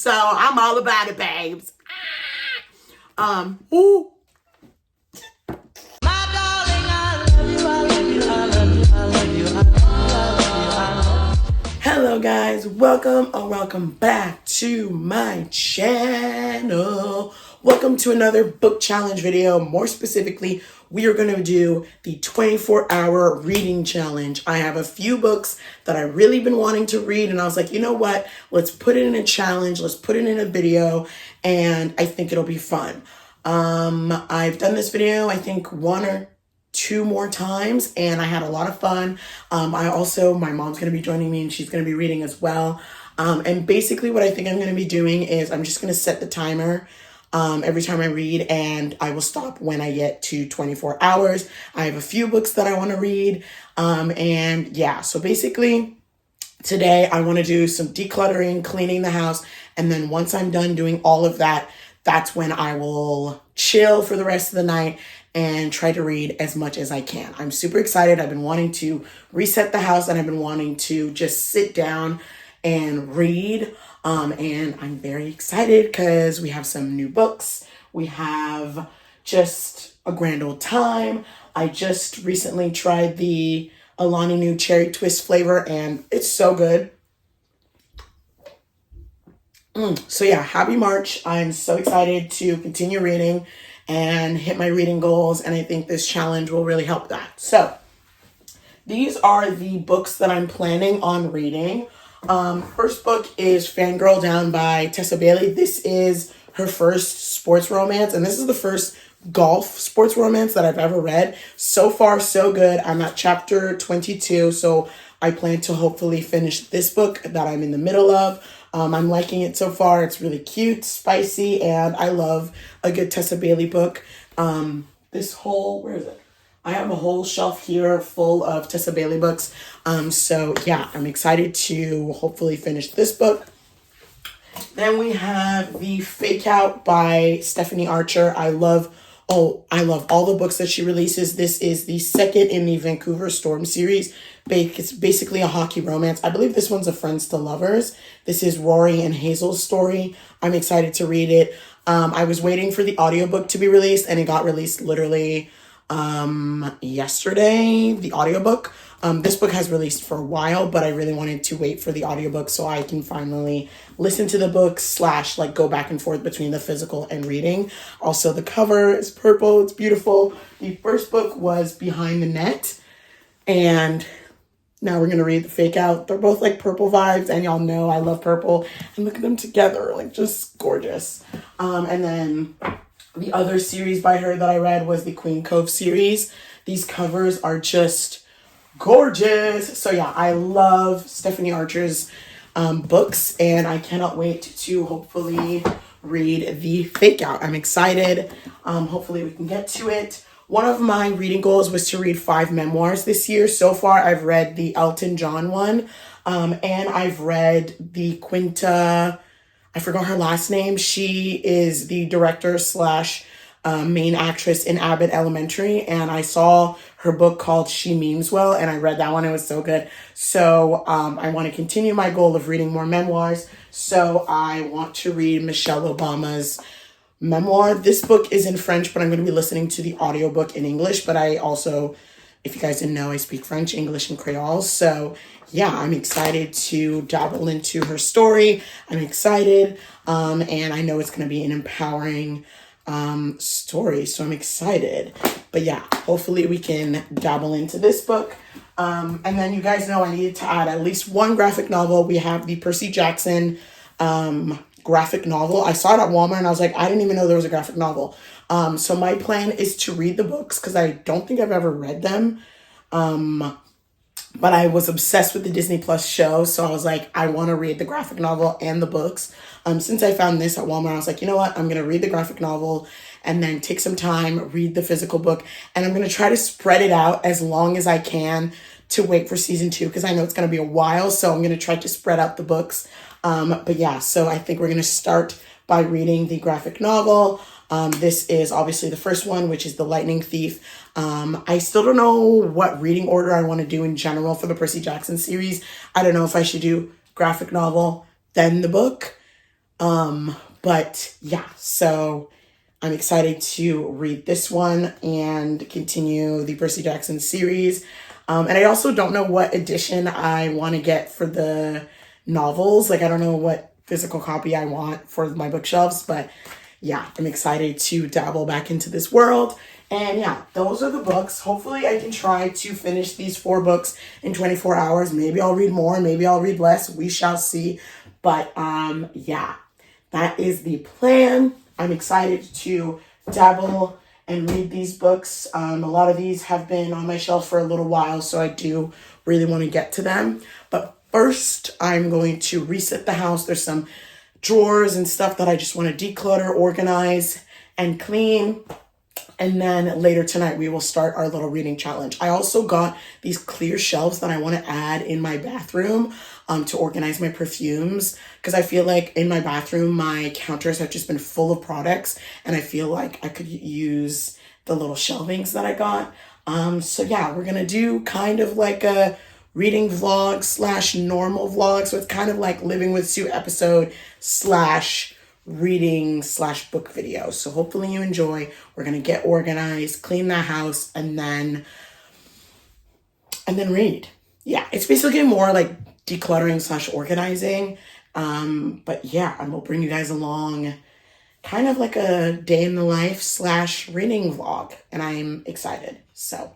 So I'm all about it, babes. Ooh. Hello guys, welcome back to my channel. Welcome to another book challenge video. More specifically, we are going to do the 24-hour reading challenge. I have a few books that I've really been wanting to read, and I was like, you know what? Let's put it in a challenge. Let's put it in a video, and I think it'll be fun. I've done this video, I think, one or two more times, and I had a lot of fun. My mom's going to be joining me, and she's going to be reading as well. And basically what I think I'm going to be doing is I'm just going to set the timer every time I read, and I will stop when I get to 24 hours. I have a few books that I want to read. And yeah, so basically today I want to do some decluttering, cleaning the house. And then once I'm done doing all of that, that's when I will chill for the rest of the night and try to read as much as I can. I'm super excited. I've been wanting to reset the house, and I've been wanting to just sit down and read. And I'm very excited because we have some new books. We have just a grand old time. I just recently tried the Alani Nu cherry twist flavor, and it's so good. So yeah, happy March. I'm so excited to continue reading and hit my reading goals, and I think this challenge will really help that. So these are the books that I'm planning on reading. First book is Fangirl Down by Tessa Bailey. This is her first sports romance, and this is the first golf sports romance that I've ever read. So far, so good. I'm at chapter 22, so I plan to hopefully finish this book that I'm in the middle of. I'm liking it so far. It's really cute, spicy, and I love a good Tessa Bailey book. Where is it? I have a whole shelf here full of Tessa Bailey books. So yeah, I'm excited to hopefully finish this book. Then we have The Fake Out by Stephanie Archer. I love all the books that she releases. This is the second in the Vancouver Storm series. It's basically a hockey romance. I believe this one's a Friends to Lovers. This is Rory and Hazel's story. I'm excited to read it. I was waiting for the audiobook to be released, and it got released literally yesterday, the audiobook. This book has released for a while, but I really wanted to wait for the audiobook so I can finally listen to the book / go back and forth between the physical and reading. Also, the cover is purple. It's beautiful. The first book was Behind the Net, and now we're going to read The Fake Out. They're both like purple vibes, and y'all know I love purple, and look at them together, like just gorgeous. And then the other series by her that I read was the Queen Cove series. These covers are just gorgeous. So yeah, I love Stephanie Archer's books, and I cannot wait to hopefully read The Fake Out. I'm excited. Hopefully we can get to it. One of my reading goals was to read 5 memoirs this year. So far, I've read the Elton John one, and I've read the Quinta, I forgot her last name. She is the director / main actress in Abbott Elementary, and I saw her book called She Means Well, and I read that one. It was so good. So I want to continue my goal of reading more memoirs. So I want to read Michelle Obama's memoir. This book is in French, but I'm going to be listening to the audiobook in English. But I also, if you guys didn't know, I speak French, English, and Creole. So yeah, I'm excited to dabble into her story. I'm excited. And I know it's going to be an empowering story. So I'm excited. But yeah, hopefully we can dabble into this book. And then you guys know I needed to add at least one graphic novel. We have the Percy Jackson graphic novel. I saw it at Walmart, and I was like, I didn't even know there was a graphic novel. So my plan is to read the books because I don't think I've ever read them. But I was obsessed with the Disney Plus show, so I was like, I want to read the graphic novel and the books. Since I found this at Walmart, I was like, you know what? I'm going to read the graphic novel and then take some time, read the physical book, and I'm going to try to spread it out as long as I can to wait for season 2 because I know it's going to be a while, so I'm going to try to spread out the books. But yeah, so I think we're going to start by reading the graphic novel. This is obviously the first one, which is The Lightning Thief. I still don't know what reading order I want to do in general for the Percy Jackson series. I don't know if I should do graphic novel, then the book. But yeah, so I'm excited to read this one and continue the Percy Jackson series. And I also don't know what edition I want to get for the novels. Like, I don't know what physical copy I want for my bookshelves, but yeah, I'm excited to dabble back into this world. And yeah, those are the books. Hopefully I can try to finish these 4 books in 24 hours. Maybe I'll read more, maybe I'll read less. We shall see. But yeah, that is the plan. I'm excited to dabble and read these books. A lot of these have been on my shelf for a little while, so I do really want to get to them. But first, I'm going to reset the house. There's some drawers and stuff that I just want to declutter, organize, and clean. And then later tonight, we will start our little reading challenge. I also got these clear shelves that I want to add in my bathroom to organize my perfumes. Because I feel like in my bathroom, my counters have just been full of products. And I feel like I could use the little shelvings that I got. So yeah, we're going to do kind of like a reading vlog slash normal vlog. So it's kind of like Living with Sue episode slash reading slash book video. So hopefully you enjoy. We're gonna get organized, clean the house, and then read. Yeah, it's basically more like decluttering slash organizing. But yeah, and we'll bring you guys along kind of like a day in the life slash reading vlog. And I'm excited. So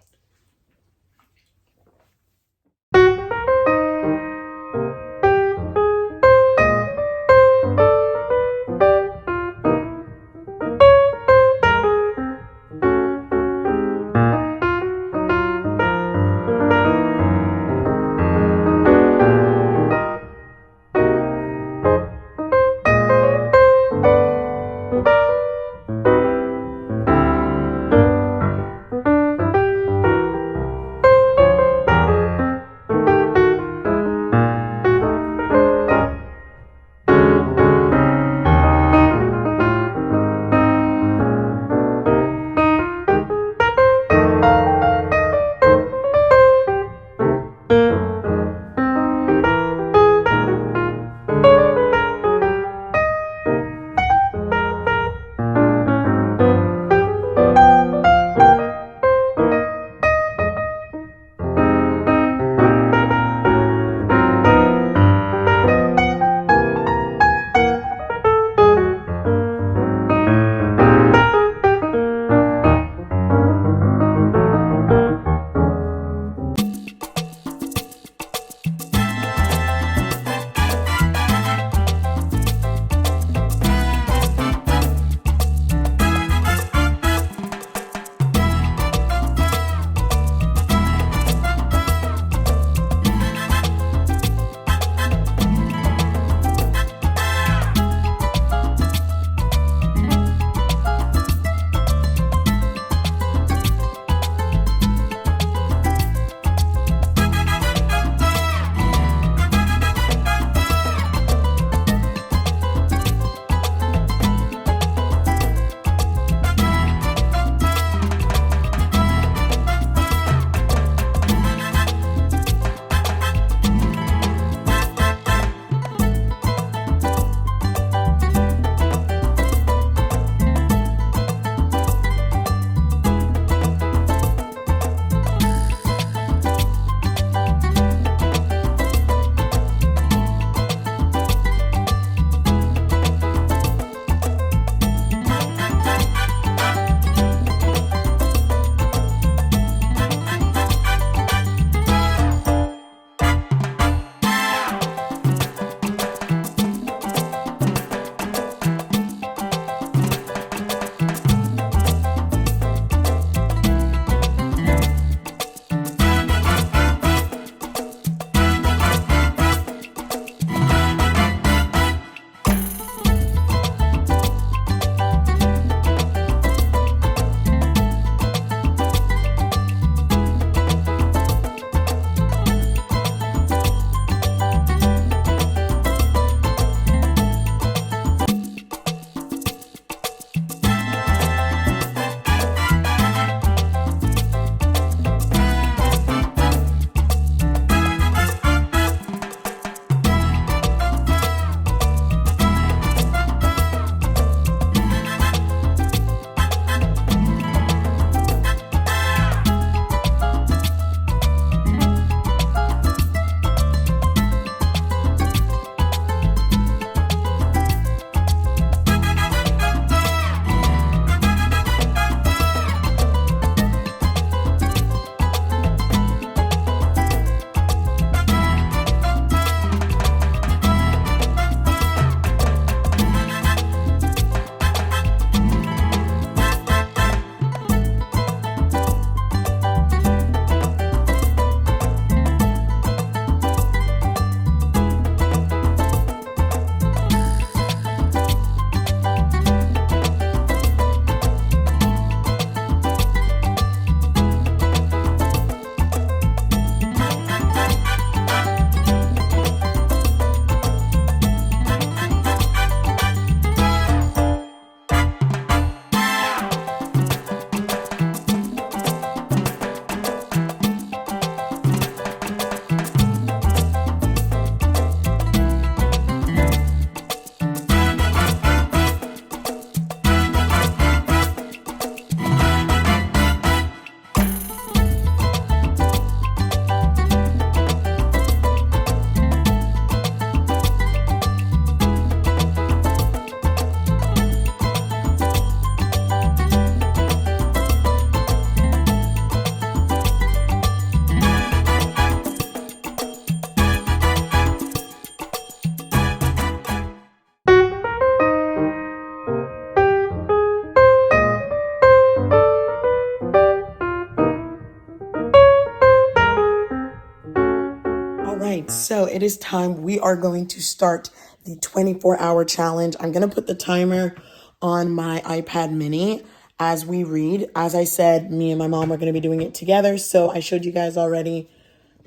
right, so it is time. We are going to start the 24-hour challenge. I'm going to put the timer on my iPad mini as we read. As I said, me and my mom are going to be doing it together. So I showed you guys already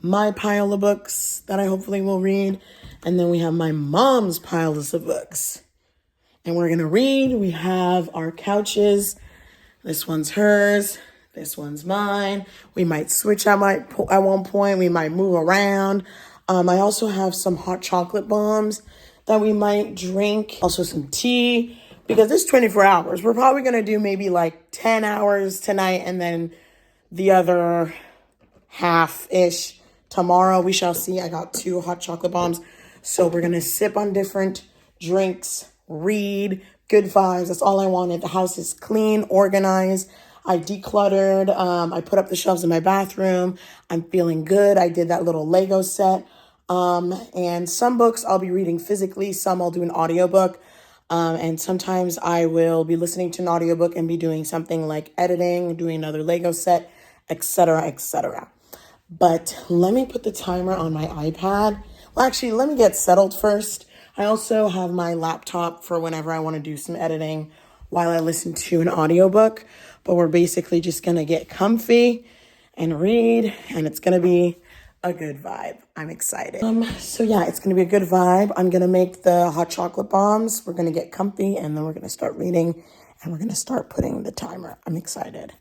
my pile of books that I hopefully will read. And then we have my mom's piles of books. And we're going to read. We have our couches. This one's hers. This one's mine. We might switch at one point. We might move around. I also have some hot chocolate bombs that we might drink. Also some tea, because it's 24 hours. We're probably going to do maybe like 10 hours tonight and then the other half-ish tomorrow. We shall see. I got 2 hot chocolate bombs. So we're going to sip on different drinks, read, good vibes. That's all I wanted. The house is clean, organized. I decluttered. I put up the shelves in my bathroom. I'm feeling good. I did that little Lego set. And some books I'll be reading physically. Some I'll do an audiobook. And sometimes I will be listening to an audiobook and be doing something like editing, doing another Lego set, etc., etc. But let me put the timer on my iPad. Well, actually, let me get settled first. I also have my laptop for whenever I want to do some editing while I listen to an audiobook. But we're basically just going to get comfy and read, and it's going to be a good vibe. I'm excited. So yeah, it's going to be a good vibe. I'm going to make the hot chocolate bombs. We're going to get comfy, and then we're going to start reading, and we're going to start putting the timer. I'm excited.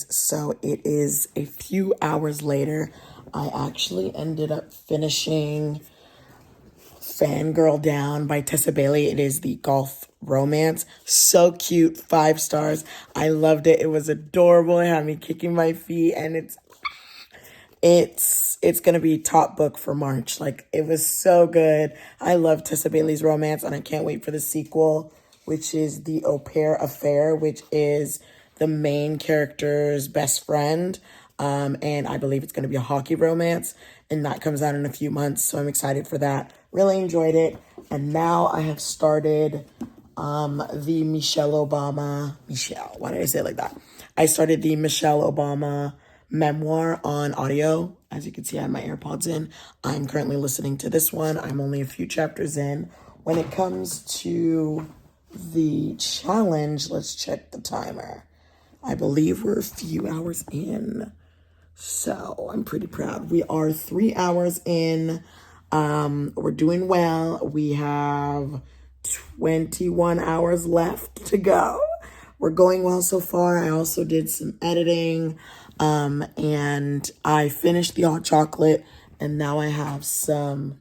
So it is a few hours later. I actually ended up finishing Fangirl Down by Tessa Bailey. It is the golf romance. So cute. 5 stars. I loved it. It was adorable. It had me kicking my feet, and it's gonna be top book for March. Like, it was so good. I love Tessa Bailey's romance, and I can't wait for the sequel, which is The Au Pair Affair, which is the main character's best friend. And I believe it's going to be a hockey romance, and that comes out in a few months. So I'm excited for that. Really enjoyed it. And now I have started the why did I say it like that? I started the Michelle Obama memoir on audio. As you can see, I have my AirPods in. I'm currently listening to this one. I'm only a few chapters in. When it comes to the challenge, let's check the timer. I believe we're a few hours in, so I'm pretty proud. We are 3 hours in. We're doing well. We have 21 hours left to go. We're going well so far. I also did some editing, and I finished the hot chocolate, and now I have some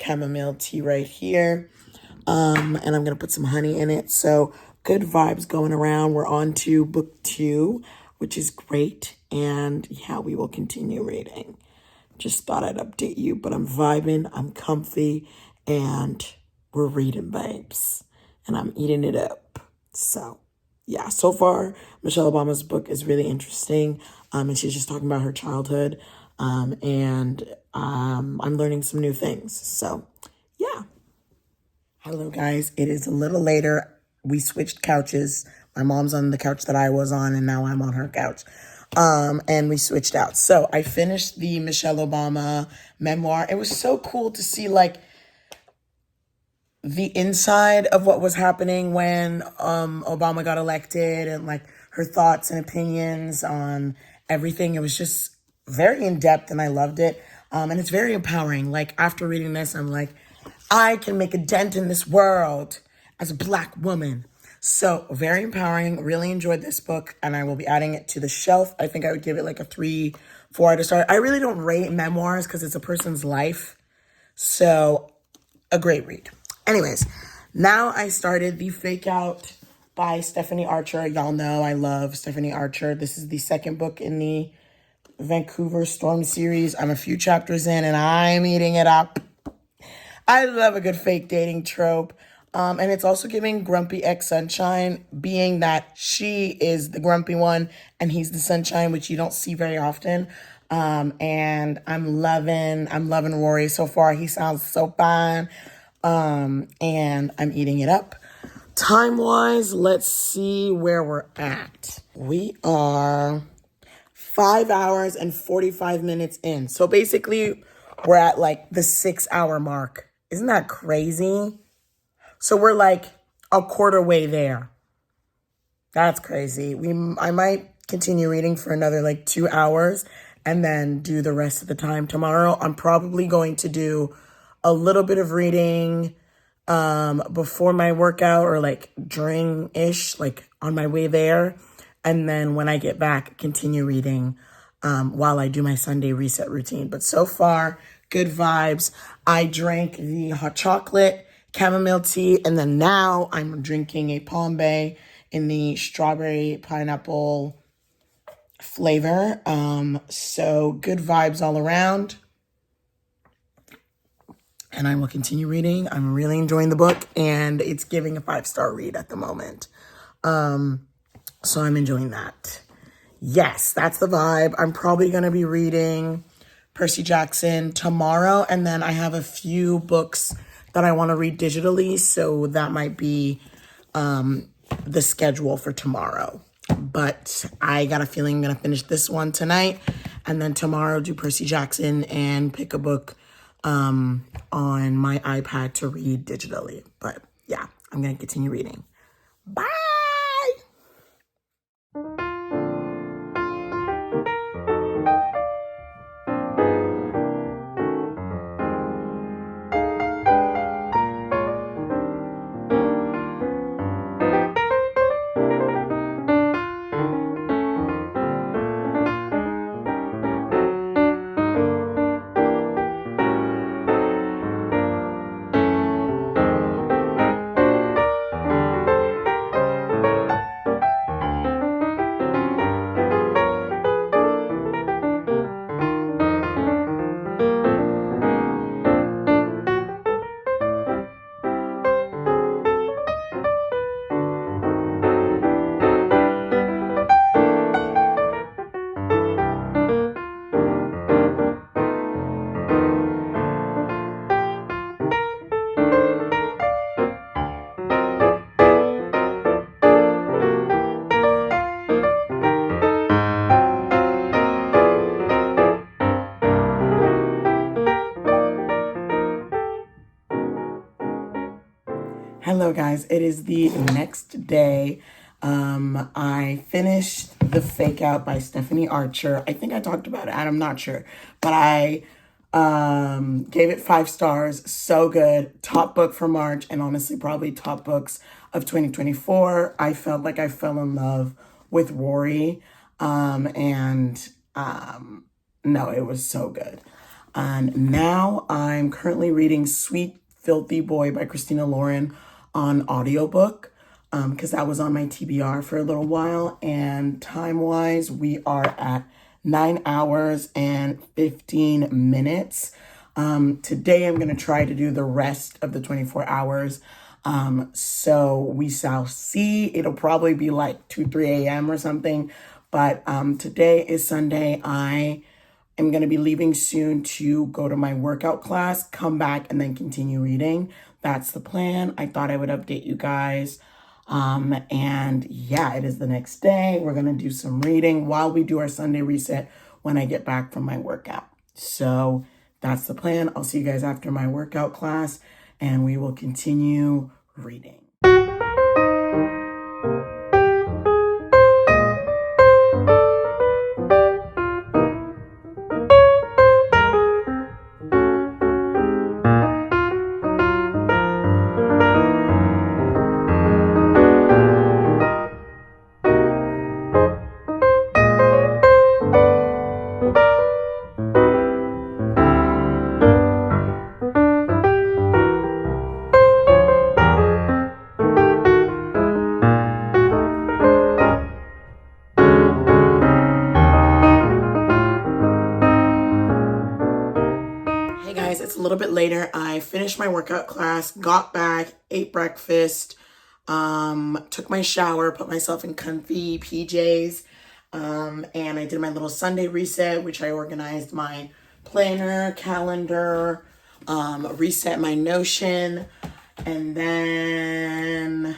chamomile tea right here. And I'm going to put some honey in it. So good vibes going around. We're on to book 2, which is great. And yeah, we will continue reading. Just thought I'd update you, but I'm vibing, I'm comfy, and we're reading, babes. And I'm eating it up. So yeah, so far, Michelle Obama's book is really interesting. And she's just talking about her childhood. And I'm learning some new things. So yeah. Hello, guys. It is a little later. We switched couches. My mom's on the couch that I was on, and now I'm on her couch. And we switched out. So I finished the Michelle Obama memoir. It was so cool to see, like, the inside of what was happening when Obama got elected, and like her thoughts and opinions on everything. It was just very in depth, and I loved it. And it's very empowering. Like, after reading this, I'm like, I can make a dent in this world as a Black woman. So very empowering. Really enjoyed this book, and I will be adding it to the shelf. I think I would give it like a 3, 4 out of star. I really don't rate memoirs because it's a person's life. So a great read. Anyways, now I started The Fake Out by Stephanie Archer. Y'all know I love Stephanie Archer. This is the second book in the Vancouver Storm series. I'm a few chapters in, and I'm eating it up. I love a good fake dating trope. And it's also giving grumpy ex-sunshine, being that she is the grumpy one and he's the sunshine, which you don't see very often. And I'm loving Rory so far. He sounds so fine. And I'm eating it up. Time-wise, let's see where we're at. We are 5 hours and 45 minutes in. So basically, we're at like the 6-hour mark. Isn't that crazy? So we're like a quarter way there. That's crazy. I might continue reading for another like 2 hours and then do the rest of the time tomorrow. I'm probably going to do a little bit of reading before my workout, or like during-ish, like on my way there. And then when I get back, continue reading while I do my Sunday reset routine. But so far, good vibes. I drank the hot chocolate, chamomile tea, and then now I'm drinking a Pombe in the strawberry pineapple flavor. So good vibes all around. And I will continue reading. I'm really enjoying the book, and it's giving a 5-star read at the moment. So I'm enjoying that. Yes, that's the vibe. I'm probably going to be reading Percy Jackson tomorrow, and then I have a few books that I want to read digitally, so that might be the schedule for tomorrow. But I got a feeling I'm going to finish this one tonight, and then tomorrow do Percy Jackson and pick a book on my iPad to read digitally. But yeah, I'm going to continue reading. Bye! Hello, guys. It is the next day. I finished The Fake Out by Stephanie Archer. I think I talked about it. I'm not sure. But I gave it 5 stars. So good. Top book for March, and honestly, probably top books of 2024. I felt like I fell in love with Rory. No, it was so good. And now I'm currently reading Sweet Filthy Boy by Christina Lauren on audiobook because that was on my TBR for a little while. And time-wise, we are at 9 hours and 15 minutes. Today, I'm going to try to do the rest of the 24 hours. So we shall see. It'll probably be like 2, 3 a.m. or something. But today is Sunday. I am going to be leaving soon to go to my workout class, come back, and then continue reading. That's the plan. I thought I would update you guys. And yeah, it is the next day. We're going to do some reading while we do our Sunday reset when I get back from my workout. So that's the plan. I'll see you guys after my workout class and we will continue reading. It's a little bit later. I finished my workout class, got back, ate breakfast, took my shower, put myself in comfy PJs, and I did my little Sunday reset, which I organized my planner, calendar, reset my Notion, and then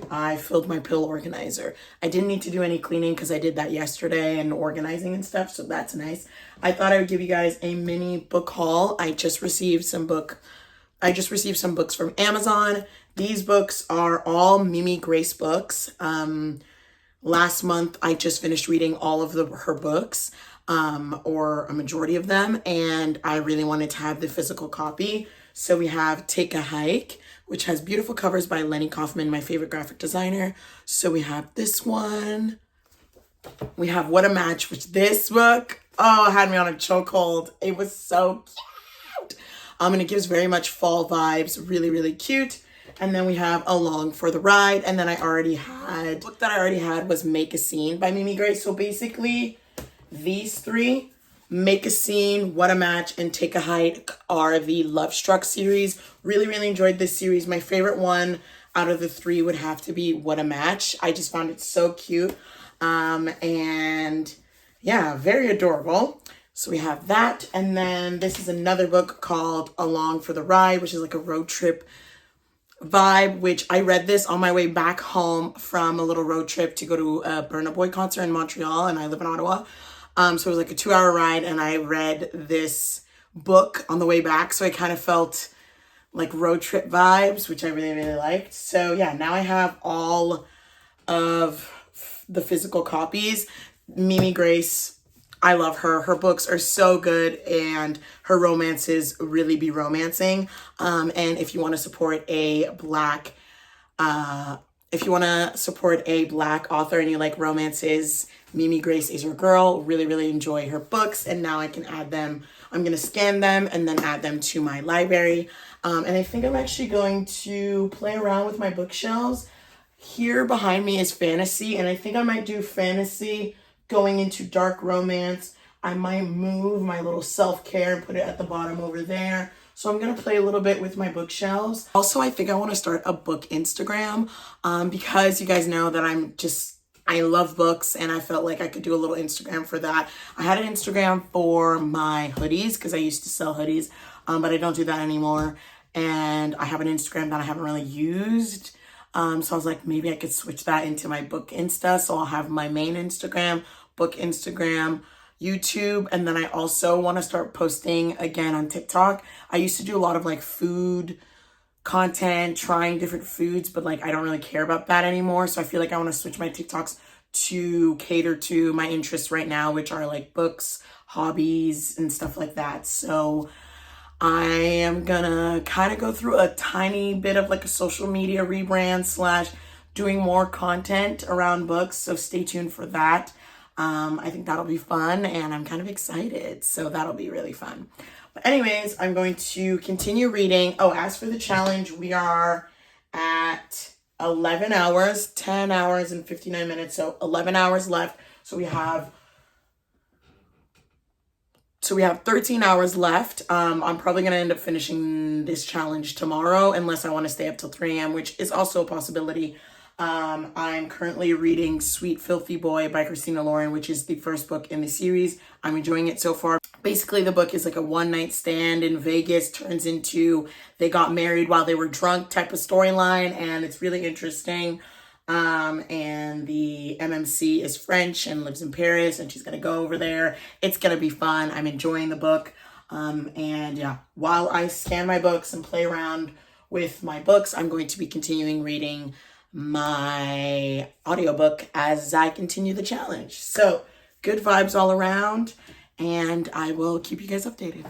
I filled my pill organizer. I didn't need to do any cleaning because I did that yesterday and organizing and stuff, so that's nice. I thought I would give you guys a mini book haul. I just received some books from Amazon. These books are all Mimi Grace books. Last month, I just finished reading all of her books, or a majority of them, and I really wanted to have the physical copy. So we have Take a Hike, which has beautiful covers by Lenny Kaufman, my favorite graphic designer. So we have this one. We have What a Match, which this book, had me on a chokehold. It was so cute. And it gives very much fall vibes. Really, really cute. And then we have Along for the Ride. And then the book that I already had was Make a Scene by Mimi Grace. So basically, these three, Make a Scene, What a Match, and Take a Hike, are the Love Struck series. Really, really enjoyed this series. My favorite one out of the three would have to be What a Match. I just found it so cute. And yeah, very adorable. So we have that. And then this is another book called Along for the Ride, which is like a road trip vibe, which I read this on my way back home from a little road trip to go to a Burna Boy concert in Montreal, and I live in Ottawa. So it was like a 2-hour ride, and I read this book on the way back. So I kind of felt like road trip vibes, which I really, really liked. So yeah, now I have all of the physical copies. Mimi Grace, I love her. Her books are so good, and her romances really be romancing. And if you want to support a black author and you like romances, Mimi Grace is your girl. Really, really enjoy her books. And now I can add them. I'm going to scan them and then add them to my library. And I think I'm actually going to play around with my bookshelves. Here behind me is fantasy, and I think I might do fantasy going into dark romance. I might move my little self-care and put it at the bottom over there. So I'm going to play a little bit with my bookshelves. Also, I think I want to start a book Instagram because you guys know that I love books, and I felt like I could do a little Instagram for that. I had an Instagram for my hoodies because I used to sell hoodies, but I don't do that anymore. And I have an Instagram that I haven't really used. So I was like, maybe I could switch that into my book Insta. So I'll have my main Instagram, book Instagram, YouTube. And then I also want to start posting again on TikTok. I used to do a lot of like food content, trying different foods, but like I don't really care about that anymore. So I feel like I want to switch my TikToks to cater to my interests right now, which are like books, hobbies, and stuff like that. So I am gonna kind of go through a tiny bit of like a social media rebrand / doing more content around books. So stay tuned for that. I think that'll be fun, and I'm kind of excited. So that'll be really fun. But anyways, I'm going to continue reading. Oh, as for the challenge, we are at 11 hours, 10 hours and 59 minutes. So 11 hours left. So we have 13 hours left. I'm probably going to end up finishing this challenge tomorrow unless I want to stay up till 3 a.m., which is also a possibility. I'm currently reading Sweet Filthy Boy by Christina Lauren, which is the first book in the series. I'm enjoying it so far. Basically, the book is like a one-night stand in Vegas turns into they got married while they were drunk type of storyline, and it's really interesting. And the MMC is French and lives in Paris, and she's gonna go over there. It's gonna be fun. I'm enjoying the book. And yeah, while I scan my books and play around with my books, I'm going to be continuing reading my audiobook as I continue the challenge. So good vibes all around, and I will keep you guys updated.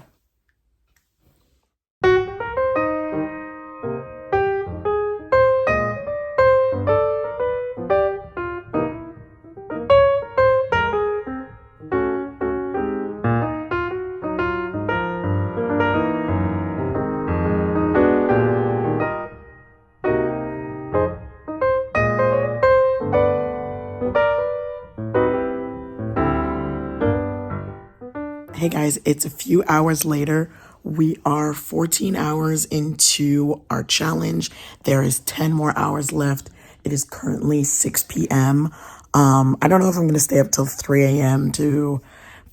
Hey guys, it's a few hours later. We are 14 hours into our challenge. There is 10 more hours left. It is currently 6 p.m. I don't know if I'm going to stay up till 3 a.m. to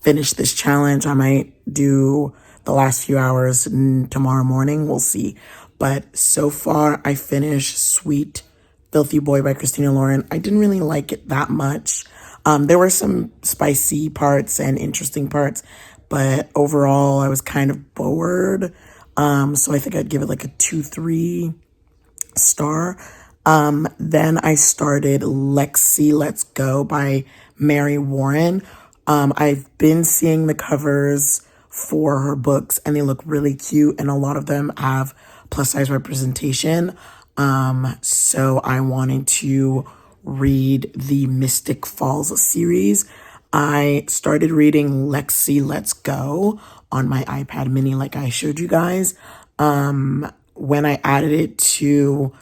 finish this challenge. I might do the last few hours tomorrow morning. We'll see. But so far, I finished Sweet Filthy Boy by Christina Lauren. I didn't really like it that much. There were some spicy parts and interesting parts, but overall I was kind of bored. So I think I'd give it like a 2-3 star. Then I started Lexi Let's Go by Mary Warren. I've been seeing the covers for her books and they look really cute, and a lot of them have plus size representation. So I wanted to read the Mystic Falls series. I started reading Lexi Let's Go on my iPad mini like I showed you guys. When I added it to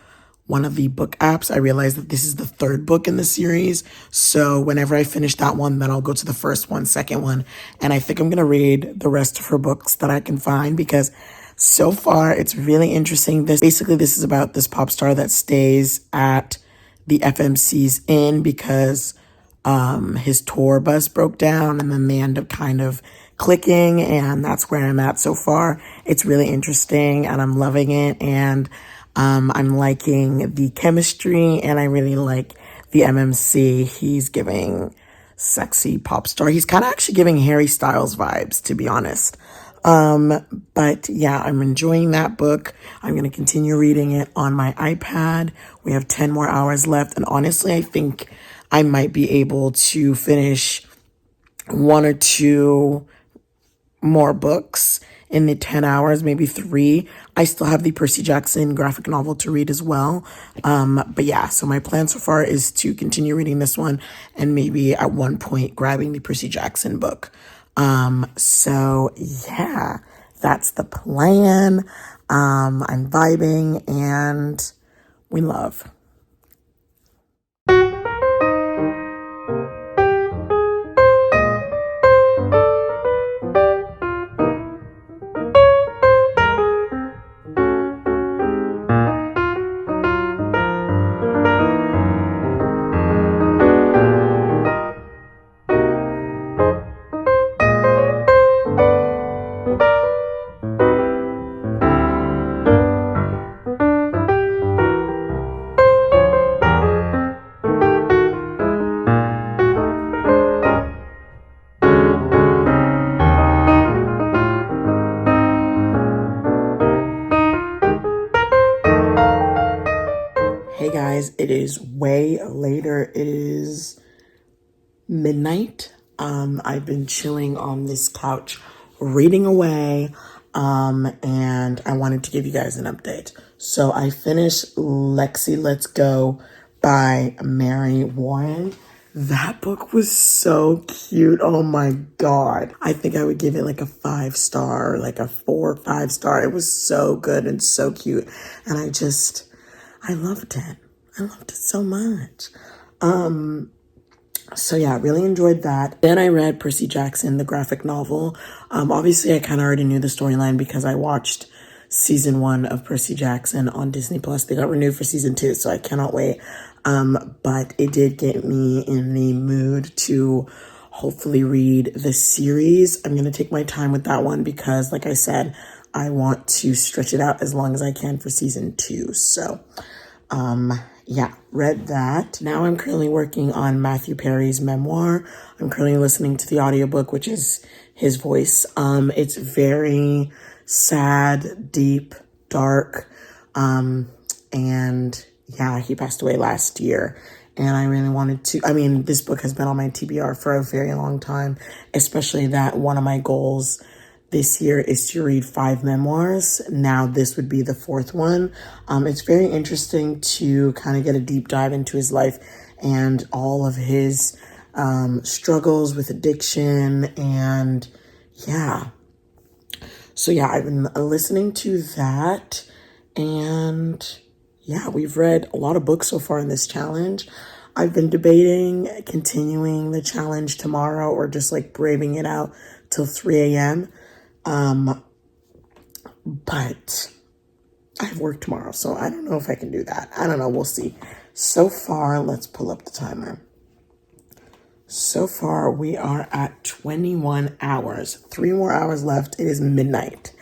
one of the book apps, I realized that this is the third book in the series. So whenever I finish that one, then I'll go to the first one, second one. And I think I'm going to read the rest of her books that I can find because so far it's really interesting. This is about this pop star that stays at the FMC's Inn because his tour bus broke down, and then they end up kind of clicking, and that's where I'm at so far. It's really interesting and I'm loving it, and I'm liking the chemistry, and I really like the MMC. He's giving sexy pop star. He's kind of actually giving Harry Styles vibes, to be honest. But yeah, I'm enjoying that book. I'm going to continue reading it on my iPad. We have 10 more hours left. And honestly, I think I might be able to finish 1 or 2 more books in the 10 hours, maybe 3. I still have the Percy Jackson graphic novel to read as well. But yeah, so my plan so far is to continue reading this one and maybe at one point grabbing the Percy Jackson book. So yeah, that's the plan. I'm vibing and we love. Hey guys, it is way later. It is midnight. I've been chilling on this couch, reading away, and I wanted to give you guys an update. So I finished Lexi Let's Go by Mary Warren. That book was so cute. Oh my God. I think I would give it like a 5-star, like a 4 or 5-star. It was so good and so cute. And I loved it. I loved it so much. So yeah, really enjoyed that. Then I read Percy Jackson, the graphic novel. Obviously I kind of already knew the storyline because I watched season 1 of Percy Jackson on Disney Plus. They got renewed for season 2, so I cannot wait. But it did get me in the mood to hopefully read the series. I'm going to take my time with that one because, like I said, I want to stretch it out as long as I can for season 2. So, yeah, read that. Now I'm currently working on Matthew Perry's memoir. I'm currently listening to the audiobook, which is his voice. It's very sad, deep, dark. And yeah, he passed away last year. And I really wanted to, this book has been on my TBR for a very long time, especially that one of my goals this year is to read 5 memoirs. Now this would be the 4th one. It's very interesting to kind of get a deep dive into his life and all of his struggles with addiction. And yeah. So yeah, I've been listening to that. And yeah, we've read a lot of books so far in this challenge. I've been debating continuing the challenge tomorrow or just like braving it out till 3 a.m. But I have work tomorrow, so I don't know if I can do that. I don't know. We'll see. So far, let's pull up the timer. So far, we are at 21 hours. 3 more hours left. It is midnight.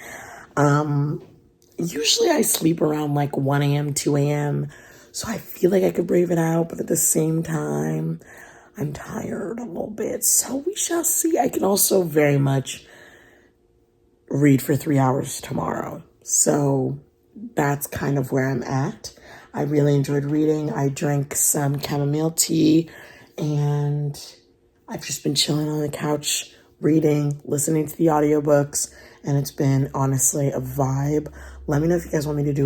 Usually I sleep around like 1 a.m., 2 a.m., so I feel like I could brave it out, but at the same time, I'm tired a little bit, so we shall see. I can also very much read for 3 hours tomorrow, so that's kind of where I'm at. I really enjoyed reading. I drank some chamomile tea, and I've just been chilling on the couch, reading, listening to the audiobooks, and it's been honestly a vibe. Let me know if you guys want me to do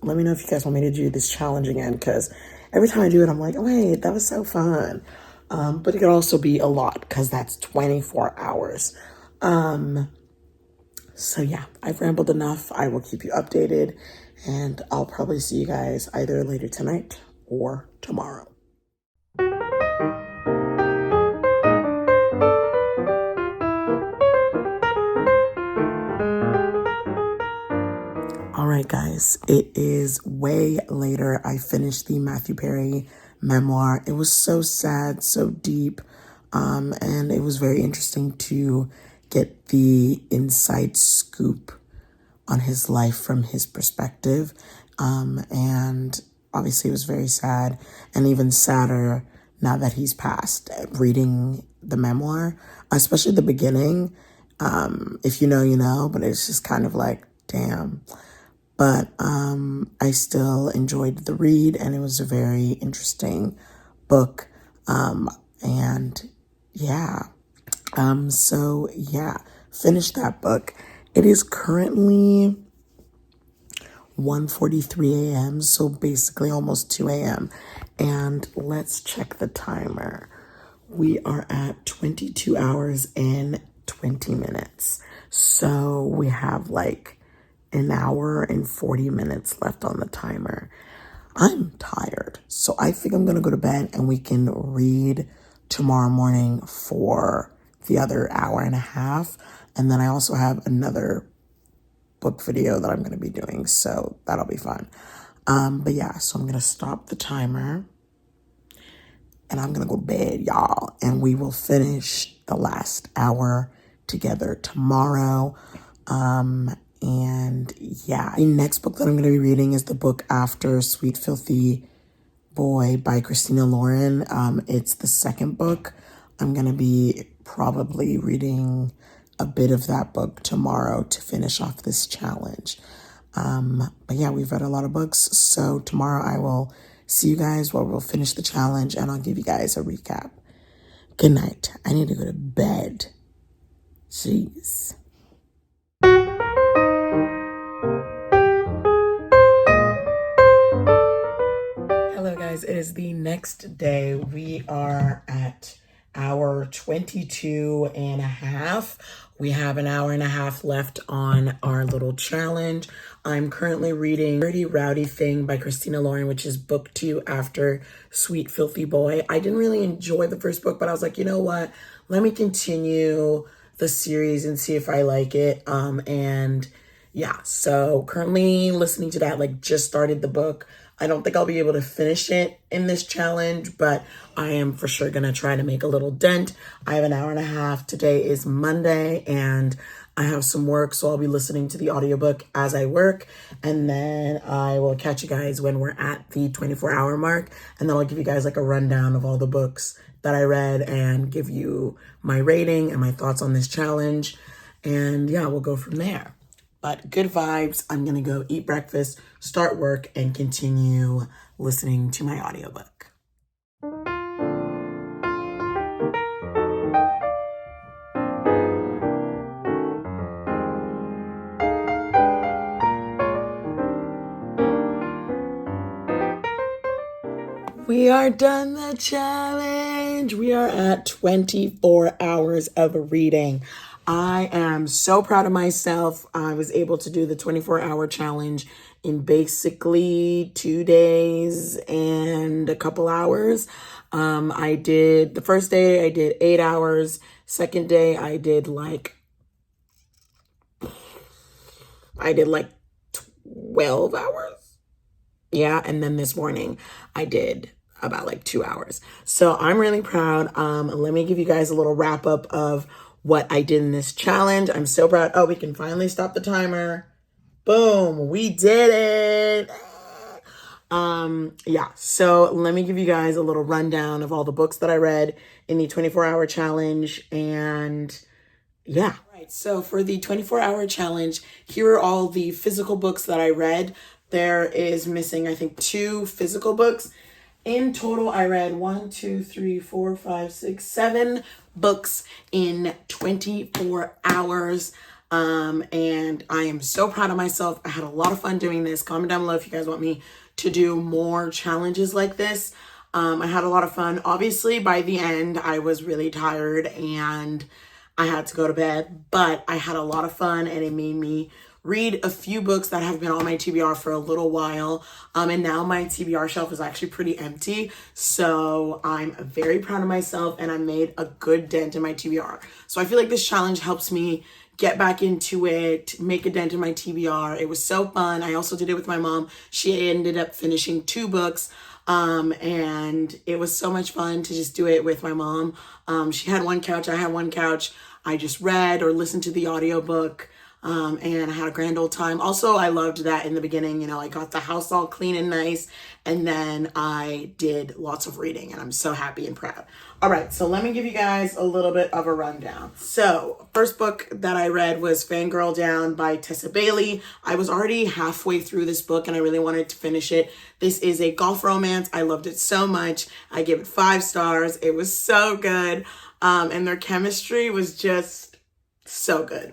Let me know if you guys want me to do this challenge again, because every time I do it, I'm like, oh, wait, that was so fun. But it could also be a lot because that's 24 hours. So yeah, I've rambled enough. I will keep you updated, and I'll probably see you guys either later tonight or tomorrow. All right, guys, it is way later. I finished the Matthew Perry memoir. It was so sad, so deep, and it was very interesting to get the inside scoop on his life from his perspective. And obviously it was very sad, and even sadder now that he's passed, reading the memoir, especially the beginning. If you know, you know, but it's just kind of like, damn. But I still enjoyed the read, and it was a very interesting book. And yeah. So yeah, finished that book. It is currently 1:43 a.m., so basically almost 2 a.m. And let's check the timer. We are at 22 hours and 20 minutes. So we have like an hour and 40 minutes left on the timer. I'm tired, so I think I'm gonna go to bed and we can read tomorrow morning for the other hour and a half. And then I also have another book video that I'm gonna be doing, so that'll be fun. But yeah, so I'm gonna stop the timer and I'm gonna go to bed, y'all, and we will finish the last hour together tomorrow. And yeah, the next book that I'm going to be reading is the book after Sweet Filthy Boy by Christina Lauren. It's the second book. I'm going to be probably reading a bit of that book tomorrow to finish off this challenge. But yeah, we've read a lot of books. So tomorrow I will see you guys where we'll finish the challenge and I'll give you guys a recap. Good night. I need to go to bed. Jeez. Guys, it is the next day. We are at hour 22 and a half. We have an hour and a half left on our little challenge. I'm currently reading Dirty Rowdy Thing by Christina Lauren, which is book 2 after Sweet Filthy Boy. I didn't really enjoy the first book, but I was like, you know what? Let me continue the series and see if I like it. And yeah, so currently listening to that, like just started the book. I don't think I'll be able to finish it in this challenge, but I am for sure going to try to make a little dent. I have an hour and a half. Today is Monday and I have some work, so I'll be listening to the audiobook as I work. And then I will catch you guys when we're at the 24-hour mark. And then I'll give you guys like a rundown of all the books that I read and give you my rating and my thoughts on this challenge. And yeah, we'll go from there. But good vibes. I'm going to go eat breakfast, start work, and continue listening to my audiobook. We are done the challenge. We are at 24 hours of reading. I am so proud of myself. I was able to do the 24-hour challenge in basically 2 days and a couple hours. I did the first day, I did 8 hours. Second day, I did like 12 hours. Yeah, and then this morning I did about like 2 hours. So I'm really proud. Let me give you guys a little wrap up of what I did in this challenge. I'm so proud. Oh, we can finally stop the timer. Boom, we did it. Yeah, so let me give you guys a little rundown of all the books that I read in the 24-hour challenge. And yeah. All right, so for the 24-hour challenge, here are all the physical books that I read. There is missing, I think, 2 physical books. In total, I read 7 books in 24 hours. And I am so proud of myself. I had a lot of fun doing this. Comment down below if you guys want me to do more challenges like this. I had a lot of fun. Obviously, by the end, I was really tired and I had to go to bed, but I had a lot of fun and it made me read a few books that have been on my TBR for a little while. And now my TBR shelf is actually pretty empty. So I'm very proud of myself and I made a good dent in my TBR. So I feel like this challenge helps me get back into it, make a dent in my TBR. It was so fun. I also did it with my mom. She ended up finishing 2 books. And it was so much fun to just do it with my mom. She had one couch, I had one couch. I just read or listened to the audiobook. And I had a grand old time. Also, I loved that in the beginning, you know, I got the house all clean and nice, and then I did lots of reading, and I'm so happy and proud. All right, so let me give you guys a little bit of a rundown. So, first book that I read was Fangirl Down by Tessa Bailey. I was already halfway through this book, and I really wanted to finish it. This is a golf romance. I loved it so much. I gave it 5 stars. It was so good, and their chemistry was just so good.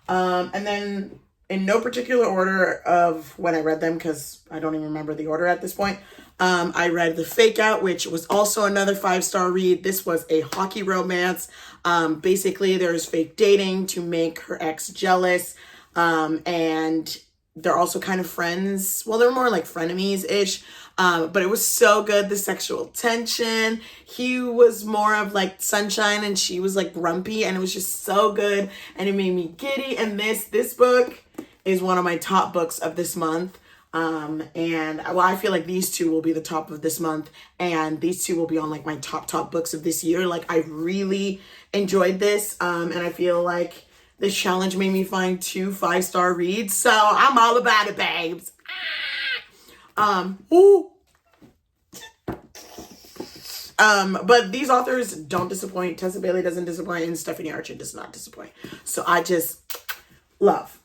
And then in no particular order of when I read them, because I don't even remember the order at this point, I read The Fake Out, which was also another 5-star read. This was a hockey romance. Basically, there's fake dating to make her ex jealous. And they're also kind of friends. Well, they're more like frenemies-ish. But it was so good. The sexual tension. He was more of like sunshine and she was like grumpy, and it was just so good. And it made me giddy. And this book is one of my top books of this month. And well, I feel like these 2 will be the top of this month, and these 2 will be on like my top books of this year. Like I really enjoyed this. And I feel like this challenge made me find 2 5-star reads. So I'm all about it, babes. But these authors don't disappoint. Tessa Bailey doesn't disappoint, and Stephanie Archer does not disappoint. So I just love.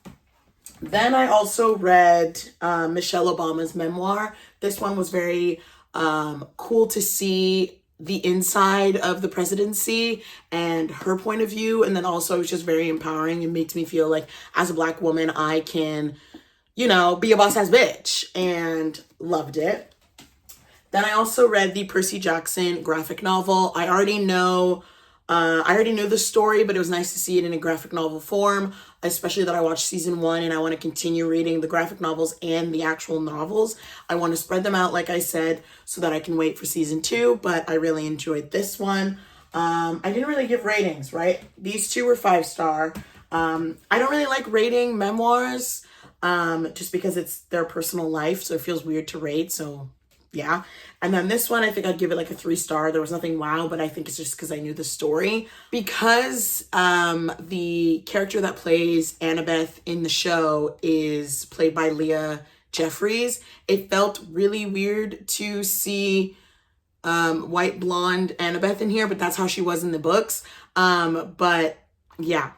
Then I also read Michelle Obama's memoir. This one was very cool to see the inside of the presidency and her point of view. And then also it was just very empowering. It makes me feel like as a Black woman, I can, you know, be a boss ass bitch, and loved it. Then I also read the Percy Jackson graphic novel. I already knew the story, but it was nice to see it in a graphic novel form, especially that I watched season 1 and I want to continue reading the graphic novels and the actual novels. I want to spread them out, like I said, so that I can wait for season 2, but I really enjoyed this one. I didn't really give ratings, right? These 2 were 5-star. I don't really like rating memoirs, just because it's their personal life, so it feels weird to rate, so yeah. And then this one, I think I'd give it like a 3-star. There was nothing wow, but I think it's just because I knew the story. Because the character that plays Annabeth in the show is played by Leah Jeffries, it felt really weird to see white blonde Annabeth in here, but that's how she was in the books. But yeah.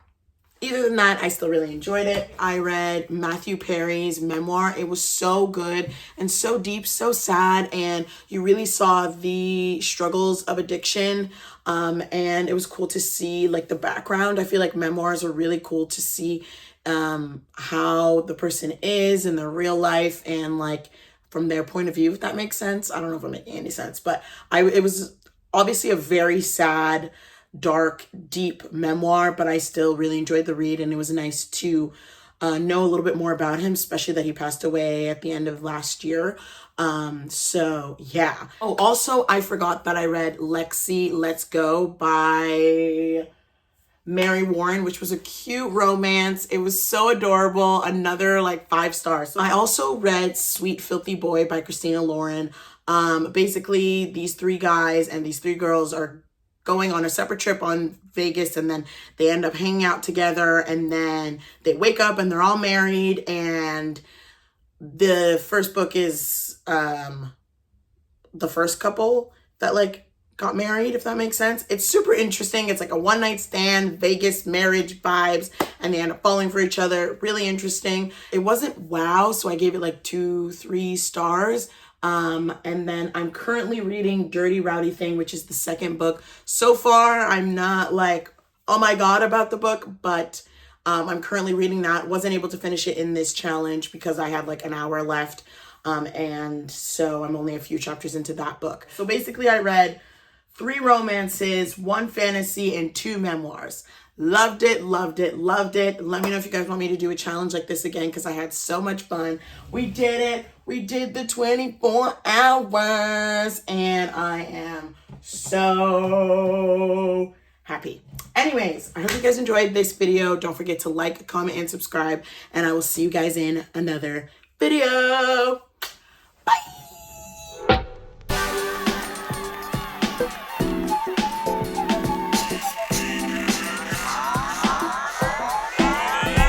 Other than that, I still really enjoyed it. I read Matthew Perry's memoir. It was so good and so deep, so sad, and you really saw the struggles of addiction. And it was cool to see like the background. I feel like memoirs are really cool to see how the person is in their real life and like from their point of view, if that makes sense. I don't know if I'm making any sense, but it was obviously a very sad, dark, deep memoir, but I still really enjoyed the read, and it was nice to know a little bit more about him, especially that he passed away at the end of last year. So yeah. Oh, also I forgot that I read Lexi Let's Go by Mary Warren, which was a cute romance. It was so adorable. Another like 5 stars. I also read Sweet Filthy Boy by Christina Lauren. Basically these 3 guys and these 3 girls are going on a separate trip on Vegas, and then they end up hanging out together, and then they wake up and they're all married. And the first book is the first couple that like got married, if that makes sense. It's super interesting. It's like a one-night stand, Vegas marriage vibes, and they end up falling for each other. Really interesting. It wasn't wow, so I gave it like 2-3 stars. And then I'm currently reading Dirty Rowdy Thing, which is the second book. So far, I'm not like, oh my God about the book, but I'm currently reading that. Wasn't able to finish it in this challenge because I had like an hour left. And so I'm only a few chapters into that book. So basically I read 3 romances, 1 fantasy, and 2 memoirs. Loved it, loved it, loved it. Let me know if you guys want me to do a challenge like this again, because I had so much fun. We did it. We did the 24 hours, and I am so happy. Anyways, I hope you guys enjoyed this video. Don't forget to like, comment, and subscribe, and I will see you guys in another video. Bye.